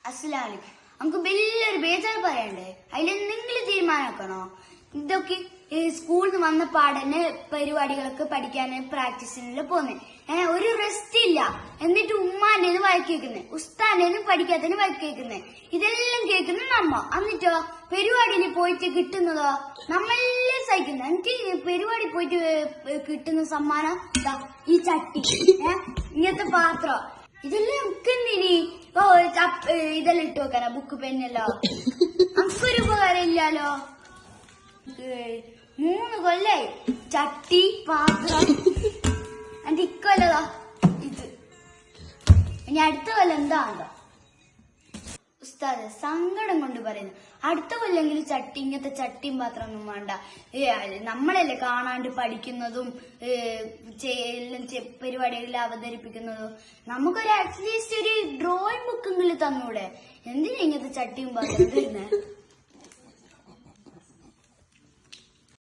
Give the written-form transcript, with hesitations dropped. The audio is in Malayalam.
അസ്സലാമലൈക്കും. നമുക്ക് വലിയൊരു ബേജാറ് പറയണ്ടേ? അതിലെന്തെങ്കിലും തീരുമാനമാക്കണോ? ഇതൊക്കെ സ്കൂളിൽ നിന്ന് വന്ന പാടന്നെ പരിപാടികളൊക്കെ പഠിക്കാൻ പ്രാക്ടീസിനെല്ലാം പോന്നെ. ഒരു റെസ്റ്റ് ഇല്ല. എന്നിട്ട് ഉമ്മാന്റെ വഴക്ക് കേൾക്കുന്നേ, ഉസ്താന്റെ പഠിക്കാത്തതിന് വഴക്ക് കേൾക്കുന്നേ, ഇതെല്ലാം കേൾക്കുന്ന നമ്മ. എന്നിട്ടോ പരിപാടിയിൽ പോയിട്ട് കിട്ടുന്നതോ നമ്മളെല്ലാം സഹിക്കുന്നത്. എനിക്ക് പരിപാടി പോയിട്ട് കിട്ടുന്ന സമ്മാനം ഈ ചട്ടി, ഇങ്ങനത്തെ പാത്രം, ഇതെല്ലാം ഒക്കെ എന്തിനി ഇതെല്ലാം ഇട്ട് വെക്കാനാ? ബുക്ക് പെന്നല്ലോ. നമുക്കൊരു ഉപകാരം ഇല്ലാലോ. 3 കൊല്ലായി ചട്ടി പാത്രം. എന്റെ ഇക്കൊല്ലതാ ഇത്. ഇനി അടുത്ത കൊല്ലം എന്താണോ ഉസ്താദ് സങ്കടം കൊണ്ട് പറയുന്നു. അടുത്ത കൊല്ലെങ്കിലും ചട്ടി, ഇങ്ങനത്തെ ചട്ടിയും പാത്രം ഒന്നും വേണ്ട. നമ്മളല്ലേ കാണാണ്ട് പഠിക്കുന്നതും പരിപാടികളിൽ അവതരിപ്പിക്കുന്നതും. നമുക്കൊരു അറ്റ്ലീസ്റ്റ് ഒരു ഡ്രോയിങ് ബുക്കെങ്കിലും തന്നൂടെ? എന്തിനാ ഇങ്ങനത്തെ ചട്ടിയും പാത്രം തരുന്നേ?